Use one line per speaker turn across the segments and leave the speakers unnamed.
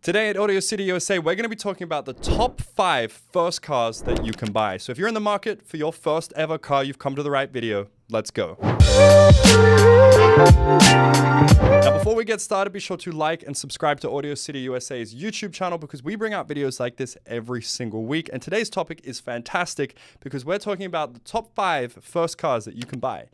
Today at AudioCityUSA, we're going to be talking about the top 5 first cars that you can buy. So if you're in the market for your first ever car, you've come to the right video. Let's go. Now, before we get started, be sure to like and subscribe to AudioCityUSA's YouTube channel because we bring out videos like this every single week. And today's topic is fantastic because we're talking about the top 5 first cars that you can buy.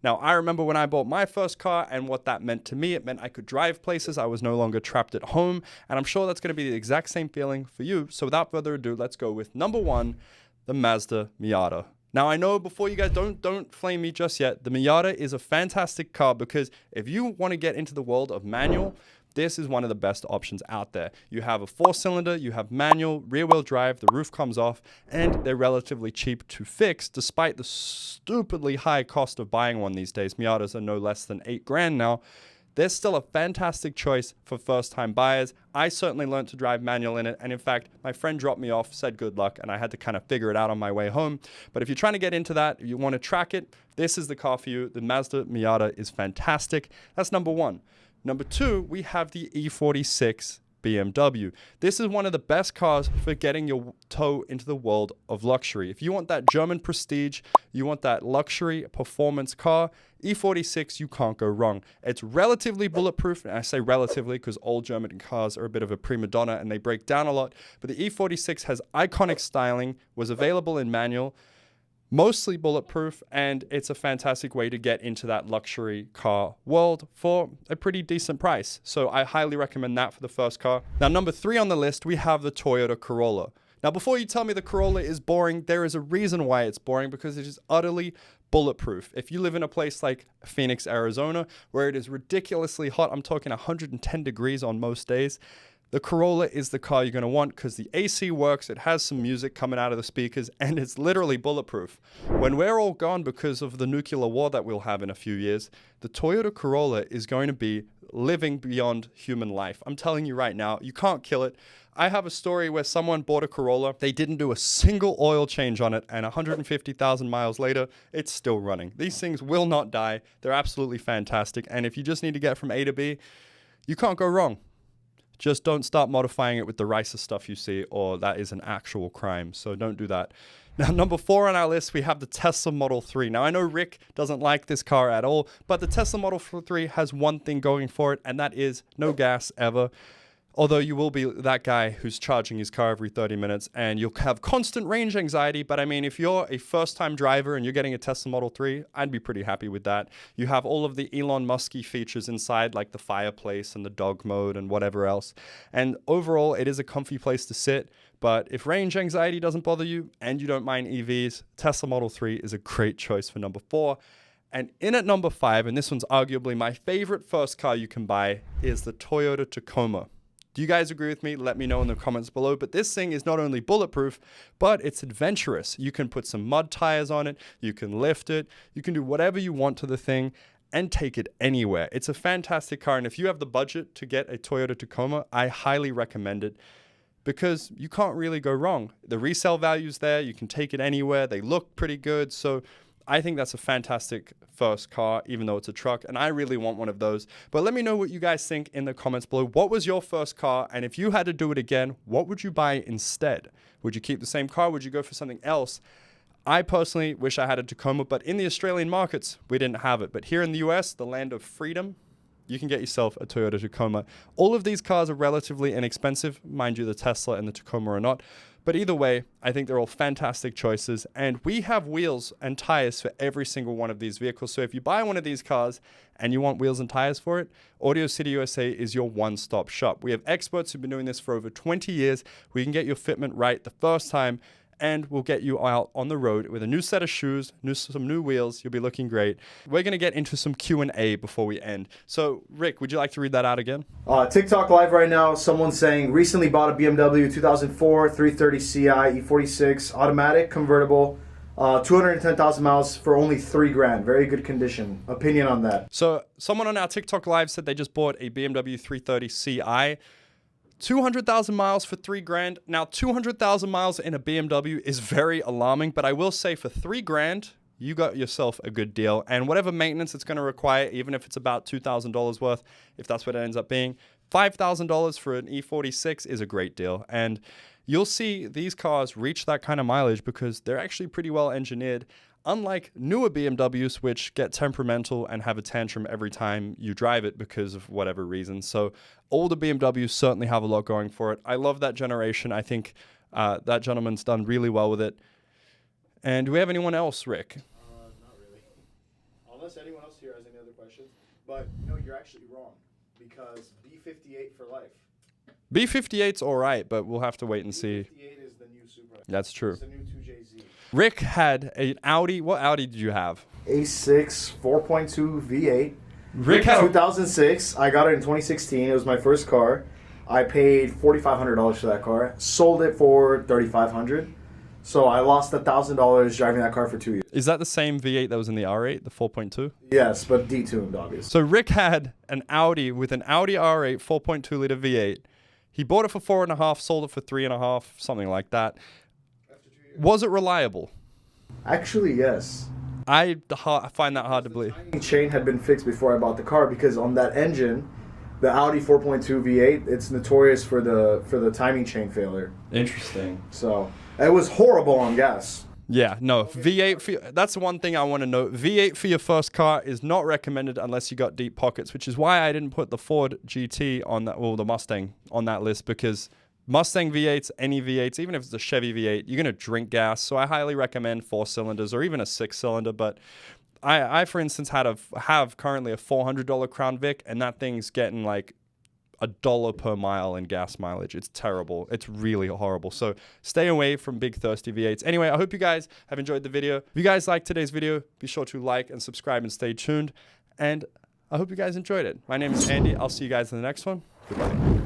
Now, I remember when I bought my first car and what that meant to me. It meant I could drive places. I was no longer trapped at home. And I'm sure that's going to be the exact same feeling for you. So without further ado, let's go with number 1, the Mazda Miata. Now, I know before you guys don't flame me just yet, the Miata is a fantastic car because if you want to get into the world of manual, this is one of the best options out there. You have a 4-cylinder, you have manual, rear-wheel drive, the roof comes off, and they're relatively cheap to fix despite the stupidly high cost of buying one these days. Miatas are no less than $8,000 now. They're still a fantastic choice for first-time buyers. I certainly learned to drive manual in it. And in fact, my friend dropped me off, said good luck, and I had to kind of figure it out on my way home. But if you're trying to get into that, you want to track it, this is the car for you. The Mazda Miata is fantastic. That's number 1. Number 2, we have the E46 BMW. This is one of the best cars for getting your toe into the world of luxury. If you want that German prestige, you want that luxury performance car, E46, you can't go wrong. It's relatively bulletproof, and I say relatively because all German cars are a bit of a prima donna and they break down a lot, but the E46 has iconic styling, was available in manual, mostly bulletproof, and it's a fantastic way to get into that luxury car world for a pretty decent price. So I highly recommend that for the first car. Now, number 3 on the list, we have the Toyota Corolla. Now, before you tell me the Corolla is boring, there is a reason why it's boring, because it is utterly bulletproof. If you live in a place like Phoenix, Arizona, where it is ridiculously hot, I'm talking 110 degrees on most days, the Corolla is the car you're going to want because the AC works, it has some music coming out of the speakers, and it's literally bulletproof. When we're all gone because of the nuclear war that we'll have in a few years, the Toyota Corolla is going to be living beyond human life. I'm telling you right now, you can't kill it. I have a story where someone bought a Corolla, they didn't do a single oil change on it, and 150,000 miles later, it's still running. These things will not die. They're absolutely fantastic, and if you just need to get from A to B, you can't go wrong. Just don't start modifying it with the ricest stuff you see, or that is an actual crime. So don't do that. Now, number 4 on our list, we have the Tesla Model 3. Now, I know Rick doesn't like this car at all, but the Tesla Model 3 has one thing going for it, and that is no gas ever. Although you will be that guy who's charging his car every 30 minutes and you'll have constant range anxiety. But I mean, if you're a first-time driver and you're getting a Tesla Model 3, I'd be pretty happy with that. You have all of the Elon Musk-y features inside, like the fireplace and the dog mode and whatever else. And overall, it is a comfy place to sit. But if range anxiety doesn't bother you and you don't mind EVs, Tesla Model 3 is a great choice for number 4. And in at number 5, and this one's arguably my favorite first car you can buy, is the Toyota Tacoma. Do you guys agree with me? Let me know in the comments below. But this thing is not only bulletproof, but it's adventurous. You can put some mud tires on it. You can lift it. You can do whatever you want to the thing and take it anywhere. It's a fantastic car. And if you have the budget to get a Toyota Tacoma, I highly recommend it because you can't really go wrong. The resale value's there. You can take it anywhere. They look pretty good. So I think that's a fantastic first car, even though it's a truck, and I really want one of those. But let me know what you guys think in the comments below. What was your first car? And if you had to do it again, what would you buy instead? Would you keep the same car? Would you go for something else? I personally wish I had a Tacoma, but in the Australian markets, we didn't have it. But here in the US, the land of freedom, you can get yourself a Toyota Tacoma. All of these cars are relatively inexpensive. Mind you, the Tesla and the Tacoma are not. But either way, I think they're all fantastic choices. And we have wheels and tires for every single one of these vehicles. So if you buy one of these cars and you want wheels and tires for it, AudioCityUSA is your one-stop shop. We have experts who've been doing this for over 20 years. We can get your fitment right the first time, and we'll get you out on the road with a new set of shoes, some new wheels. You'll be looking great. We're going to get into some Q&A before we end. So, Rick, would you like to read that out again?
TikTok live right now. Someone's saying, recently bought a BMW 2004 330 Ci E46 automatic convertible, 210,000 miles for only $3,000. Very good condition. Opinion on that?
So, someone on our TikTok live said they just bought a BMW 330 Ci. 200,000 miles for $3,000. Now, 200,000 miles in a BMW is very alarming, but I will say for $3,000, you got yourself a good deal. And whatever maintenance it's going to require, even if it's about $2,000 worth, if that's what it ends up being, $5,000 for an E46 is a great deal. And you'll see these cars reach that kind of mileage because they're actually pretty well engineered, unlike newer BMWs, which get temperamental and have a tantrum every time you drive it because of whatever reason. So older BMWs certainly have a lot going for it. I love that generation. I think that gentleman's done really well with it. And do we have anyone else, Rick?
Not really. Unless anyone else here has any other questions. But no, you're actually wrong because B58 for life.
B58's all right, but we'll have to wait and see.
B58 is the new Supra.
That's true.
It's the new 2JZ.
Rick had an Audi. What Audi did you have?
A6 4.2 V8.
Rick had
2006. I got it in 2016. It was my first car. I paid $4,500 for that car. Sold it for $3,500. So I lost $1,000 driving that car for 2 years.
Is that the same V8 that was in the R8, the 4.2?
Yes, but detuned, obviously.
So Rick had an Audi with an Audi R8 4.2 liter V8. He bought it for 4.5, sold it for 3.5, something like that.
After 2 years.
Was it reliable?
Actually, yes.
I find that hard to believe.
The timing chain had been fixed before I bought the car because on that engine, the Audi 4.2 V8, it's notorious for the timing chain failure.
Interesting.
So it was horrible on gas.
Yeah, no, V8, that's the one thing I want to note. V8 for your first car is not recommended unless you got deep pockets, which is why I didn't put the Ford GT on that, well, the Mustang on that list, because Mustang V8s, any V8s, even if it's a Chevy V8, you're going to drink gas. So I highly recommend 4 cylinders or even a 6-cylinder. But I for instance, have currently a $400 Crown Vic, and that thing's getting like $1 per mile in gas mileage. It's terrible. It's really horrible. So stay away from big thirsty V8s. Anyway, I hope you guys have enjoyed the video. If you guys liked today's video, be sure to like and subscribe and stay tuned. And I hope you guys enjoyed it. My name is Andy. I'll see you guys in the next one. Goodbye.